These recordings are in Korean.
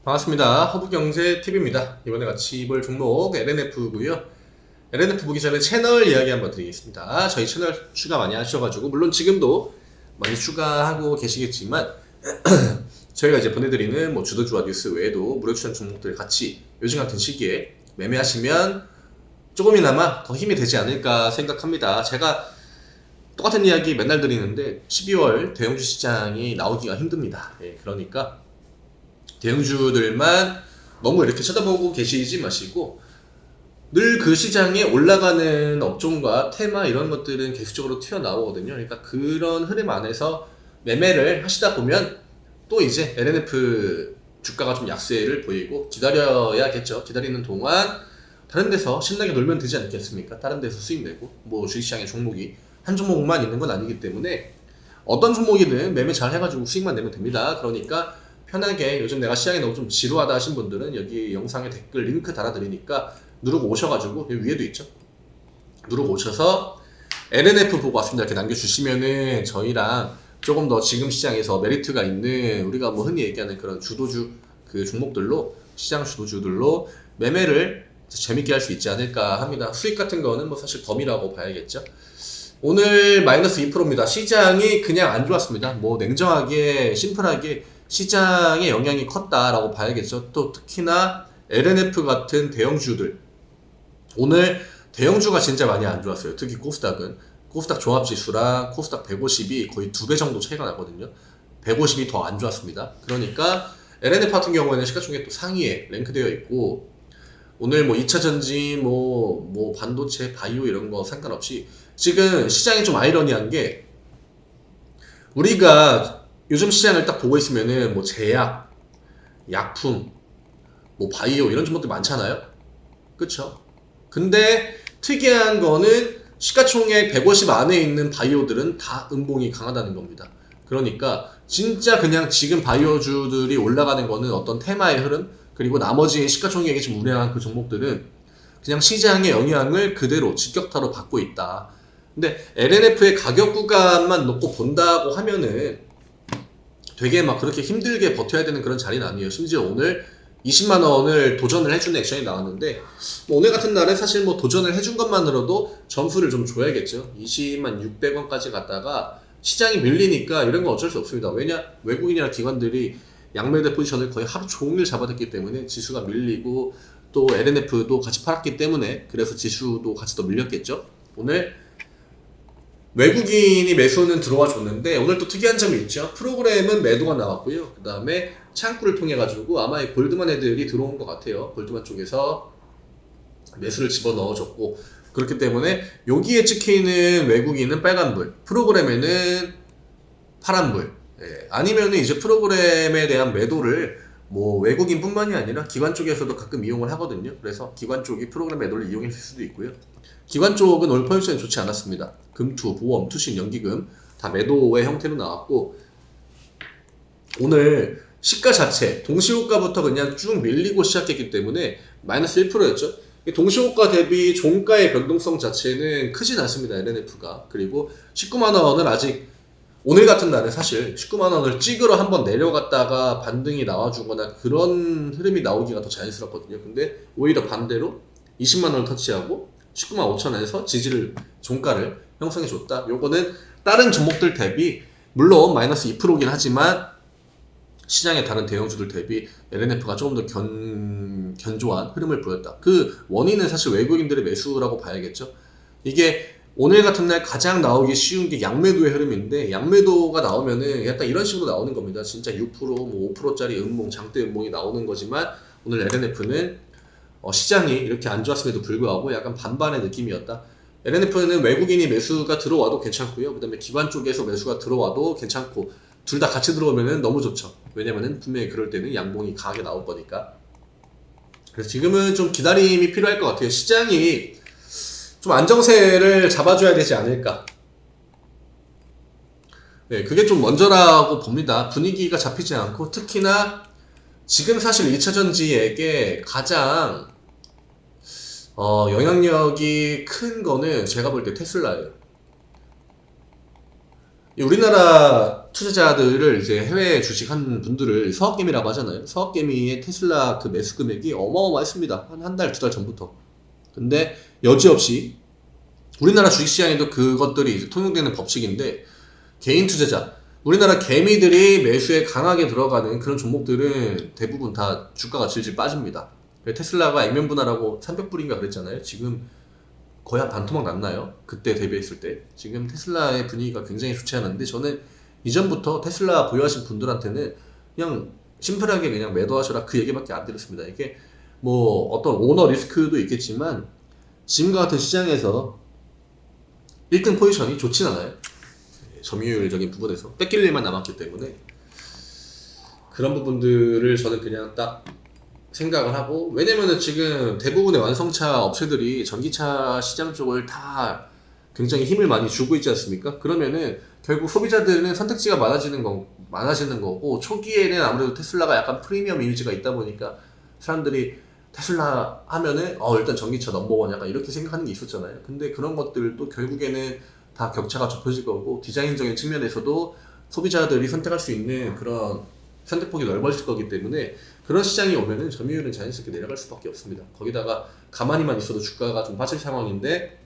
반갑습니다. 허브경제TV입니다. 이번에 같이 볼 종목 LNF고요. LNF 보기 전에 채널 이야기 한번 드리겠습니다. 저희 채널 추가 많이 하셔가지고 물론 지금도 많이 추가하고 계시겠지만 저희가 이제 보내드리는 뭐 주도주와 뉴스 외에도 무료 추천 종목들 같이 요즘 같은 시기에 매매하시면 조금이나마 더 힘이 되지 않을까 생각합니다. 제가 똑같은 이야기 맨날 드리는데 12월 대형주 시장이 나오기가 힘듭니다. 그러니까 대형주들만 너무 이렇게 쳐다보고 계시지 마시고 늘 그 시장에 올라가는 업종과 테마 이런 것들은 계속적으로 튀어나오거든요. 그러니까 그런 흐름 안에서 매매를 하시다 보면 또 이제 LNF 주가가 좀 약세를 보이고 기다려야겠죠. 기다리는 동안 다른 데서 신나게 놀면 되지 않겠습니까? 다른 데서 수익 내고 뭐 주식시장의 종목이 한 종목만 있는 건 아니기 때문에 어떤 종목이든 매매 잘 해가지고 수익만 내면 됩니다. 그러니까 편하게 요즘 내가 시장이 너무 좀 지루하다 하신 분들은 여기 영상에 댓글 링크 달아드리니까 누르고 오셔가지고 여기 위에도 있죠. 누르고 오셔서 LNF 보고 왔습니다 이렇게 남겨주시면은 저희랑 조금 더 지금 시장에서 메리트가 있는 우리가 뭐 흔히 얘기하는 그런 주도주 그 종목들로 시장 주도주들로 매매를 재밌게 할 수 있지 않을까 합니다. 수익 같은 거는 뭐 사실 덤이라고 봐야겠죠. 오늘 마이너스 2%입니다. 시장이 그냥 안 좋았습니다. 뭐 냉정하게 심플하게 시장의 영향이 컸다라고 봐야겠죠. 또 특히나 LNF 같은 대형주들 오늘 대형주가 진짜 많이 안 좋았어요. 특히 코스닥은 코스닥 종합지수랑 코스닥 150이 거의 2배 정도 차이가 나거든요. 150이 더 안 좋았습니다. 그러니까 LNF 같은 경우에는 시가총액 또 상위에 랭크되어 있고 오늘 뭐 2차전지 뭐 반도체 바이오 이런 거 상관없이 지금 시장이 좀 아이러니한 게 우리가 요즘 시장을 딱 보고 있으면은 뭐 제약, 약품, 뭐 바이오 이런 종목들 많잖아요. 그쵸? 근데 특이한 거는 시가총액 150 안에 있는 바이오들은 다 음봉이 강하다는 겁니다. 그러니까 진짜 그냥 지금 바이오주들이 올라가는 거는 어떤 테마의 흐름 그리고 나머지 시가총액이 좀 우량한 그 종목들은 그냥 시장의 영향을 그대로 직격타로 받고 있다. 근데 LNF의 가격 구간만 놓고 본다고 하면은 되게 막 그렇게 힘들게 버텨야 되는 그런 자리는 아니에요. 심지어 오늘 20만원을 도전을 해주는 액션이 나왔는데 뭐 오늘 같은 날에 사실 뭐 도전을 해준 것만으로도 점수를 좀 줘야겠죠. 20만 600원까지 갔다가 시장이 밀리니까 이런 건 어쩔 수 없습니다. 왜냐? 외국인이나 기관들이 양매대 포지션을 거의 하루 종일 잡아댔기 때문에 지수가 밀리고 또 LNF도 같이 팔았기 때문에 그래서 지수도 같이 더 밀렸겠죠. 오늘 외국인이 매수는 들어와 줬는데 오늘 또 특이한 점이 있죠. 프로그램은 매도가 나왔고요. 그 다음에 창구를 통해 가지고 아마 이 골드만 애들이 들어온 것 같아요. 골드만 쪽에서 매수를 집어넣어 줬고 그렇기 때문에 여기에 찍히는 외국인은 빨간불, 프로그램에는 파란불. 아니면은 이제 프로그램에 대한 매도를 뭐 외국인뿐만이 아니라 기관 쪽에서도 가끔 이용을 하거든요. 그래서 기관 쪽이 프로그램 매도를 이용했을 수도 있고요. 기관 쪽은 오늘 포지션이 좋지 않았습니다. 금투, 보험, 투신, 연기금 다 매도의 형태로 나왔고 오늘 시가 자체 동시호가부터 그냥 쭉 밀리고 시작했기 때문에 마이너스 1%였죠. 동시호가 대비 종가의 변동성 자체는 크진 않습니다. LNF가. 그리고 19만원을 아직 오늘 같은 날에 사실 19만원을 찍으러 한번 내려갔다가 반등이 나와주거나 그런 흐름이 나오기가 더 자연스럽거든요. 근데 오히려 반대로 20만원을 터치하고 19만 5천원에서 지지를 종가를 형성해줬다. 요거는 다른 종목들 대비 물론 마이너스 2%긴 하지만 시장의 다른 대형주들 대비 LNF가 조금 더 견조한 흐름을 보였다. 그 원인은 사실 외국인들의 매수라고 봐야겠죠. 이게 오늘 같은 날 가장 나오기 쉬운 게 양매도의 흐름인데 양매도가 나오면은 약간 이런 식으로 나오는 겁니다. 진짜 6%, 뭐 5%짜리 음봉, 장대 음봉이 나오는 거지만 오늘 LNF는 시장이 이렇게 안 좋았음에도 불구하고 약간 반반의 느낌이었다. LNF는 외국인이 매수가 들어와도 괜찮고요. 그 다음에 기관 쪽에서 매수가 들어와도 괜찮고 둘 다 같이 들어오면 너무 좋죠. 왜냐면은 분명히 그럴 때는 양봉이 강하게 나올 거니까. 그래서 지금은 좀 기다림이 필요할 것 같아요. 시장이 좀 안정세를 잡아줘야 되지 않을까. 네, 그게 좀 먼저라고 봅니다. 분위기가 잡히지 않고 특히나 지금 사실 2차전지에게 가장 영향력이 큰 거는 제가 볼 때 테슬라예요. 이 우리나라 투자자들을 이제 해외 주식한 분들을 서학개미라고 하잖아요. 서학개미의 테슬라 그 매수 금액이 어마어마했습니다. 한 달, 두 달 전부터. 근데 여지없이 우리나라 주식시장에도 그것들이 이제 통용되는 법칙인데, 개인 투자자, 우리나라 개미들이 매수에 강하게 들어가는 그런 종목들은 대부분 다 주가가 질질 빠집니다. 테슬라가 액면분할하고 300불인가 그랬잖아요. 지금 거의 한 반토막 났나요? 그때 대비했을 때. 지금 테슬라의 분위기가 굉장히 좋지 않은데, 저는 이전부터 테슬라 보유하신 분들한테는 그냥 심플하게 그냥 매도하셔라 그 얘기밖에 안 드렸습니다. 이게 뭐 어떤 오너 리스크도 있겠지만 지금과 같은 시장에서 1등 포지션이 좋진 않아요. 점유율적인 부분에서 뺏길 일만 남았기 때문에 그런 부분들을 저는 그냥 딱 생각을 하고, 왜냐면은 지금 대부분의 완성차 업체들이 전기차 시장 쪽을 다 굉장히 힘을 많이 주고 있지 않습니까? 그러면은 결국 소비자들은 선택지가 많아지는 거고, 초기에는 아무래도 테슬라가 약간 프리미엄 이미지가 있다 보니까 사람들이 테슬라 하면은 일단 전기차 넘버원 약간 이렇게 생각하는 게 있었잖아요. 근데 그런 것들도 결국에는 다 격차가 좁혀질 거고, 디자인적인 측면에서도 소비자들이 선택할 수 있는 그런 선택폭이 넓어질 거기 때문에 그런 시장이 오면은 점유율은 자연스럽게 내려갈 수밖에 없습니다. 거기다가 가만히만 있어도 주가가 좀 빠질 상황인데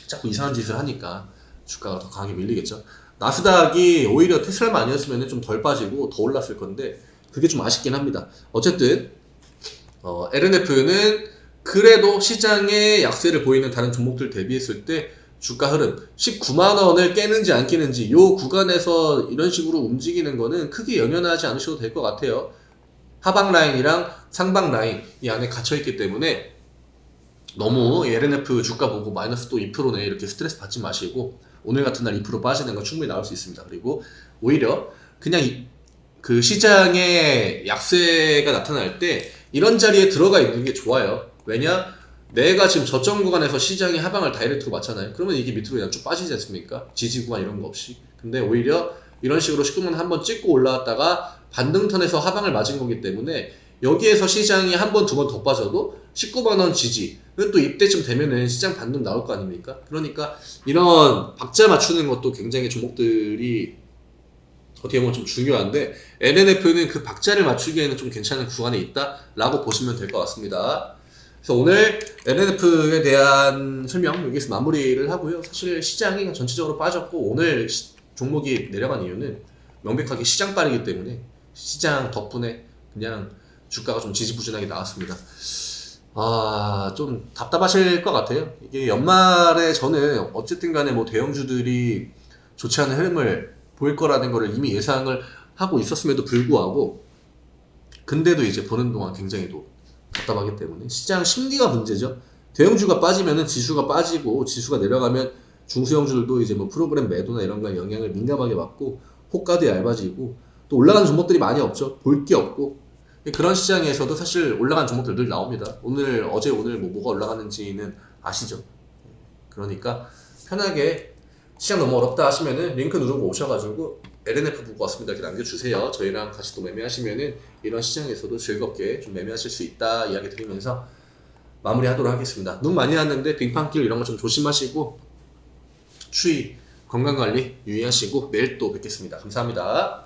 자꾸 이상한 짓을 하니까 주가가 더 강하게 밀리겠죠. 나스닥이 오히려 테슬라만 아니었으면 좀 덜 빠지고 더 올랐을 건데 그게 좀 아쉽긴 합니다. 어쨌든 LNF는 그래도 시장의 약세를 보이는 다른 종목들 대비했을 때 주가 흐름 19만원을 깨는지 안 깨는지 요 구간에서 이런 식으로 움직이는 거는 크게 연연하지 않으셔도 될 것 같아요. 하방 라인이랑 상방 라인 이 안에 갇혀있기 때문에 너무 LNF 주가 보고 마이너스 또 2%네 이렇게 스트레스 받지 마시고, 오늘 같은 날 2% 빠지는 거 충분히 나올 수 있습니다. 그리고 오히려 그냥 그 시장의 약세가 나타날 때 이런 자리에 들어가 있는 게 좋아요. 왜냐? 내가 지금 저점 구간에서 시장의 하방을 다이렉트로 맞잖아요. 그러면 이게 밑으로 그냥 쭉 빠지지 않습니까? 지지 구간 이런 거 없이. 근데 오히려 이런 식으로 19만 원 한번 찍고 올라왔다가 반등턴에서 하방을 맞은 거기 때문에 여기에서 시장이 한 번, 두 번 더 빠져도 19만 원 지지. 또 이때쯤 되면은 시장 반등 나올 거 아닙니까? 그러니까 이런 박자 맞추는 것도 굉장히 종목들이 어떻게 보면 좀 중요한데, LNF는 그 박자를 맞추기에는 좀 괜찮은 구간에 있다라고 보시면 될 것 같습니다. 그래서 오늘 LNF에 대한 설명 여기서 마무리를 하고요. 사실 시장이 전체적으로 빠졌고 오늘 종목이 내려간 이유는 명백하게 시장 빠르기 때문에, 시장 덕분에 그냥 주가가 좀 지지부진하게 나왔습니다. 좀 답답하실 것 같아요. 이게 연말에 저는 어쨌든 간에 뭐 대형주들이 좋지 않은 흐름을 보일 거라는 거를 이미 예상을 하고 있었음에도 불구하고, 근데도 이제 보는 동안 굉장히 또 답답하기 때문에 시장 심리가 문제죠. 대형주가 빠지면은 지수가 빠지고, 지수가 내려가면 중소형주들도 이제 뭐 프로그램 매도나 이런 거에 영향을 민감하게 받고 호가도 얇아지고 또 올라가는 종목들이 많이 없죠. 볼 게 없고. 그런 시장에서도 사실 올라간 종목들 늘 나옵니다. 오늘 뭐가 올라가는지는 아시죠? 그러니까 편하게 시장 너무 어렵다 하시면은 링크 누르고 오셔가지고 LNF 보고 왔습니다 이렇게 남겨주세요. 저희랑 같이 또 매매하시면은 이런 시장에서도 즐겁게 좀 매매하실 수 있다 이야기 드리면서 마무리하도록 하겠습니다. 눈 많이 왔는데 빙판길 이런 거 좀 조심하시고 추위 건강관리 유의하시고 내일 또 뵙겠습니다. 감사합니다.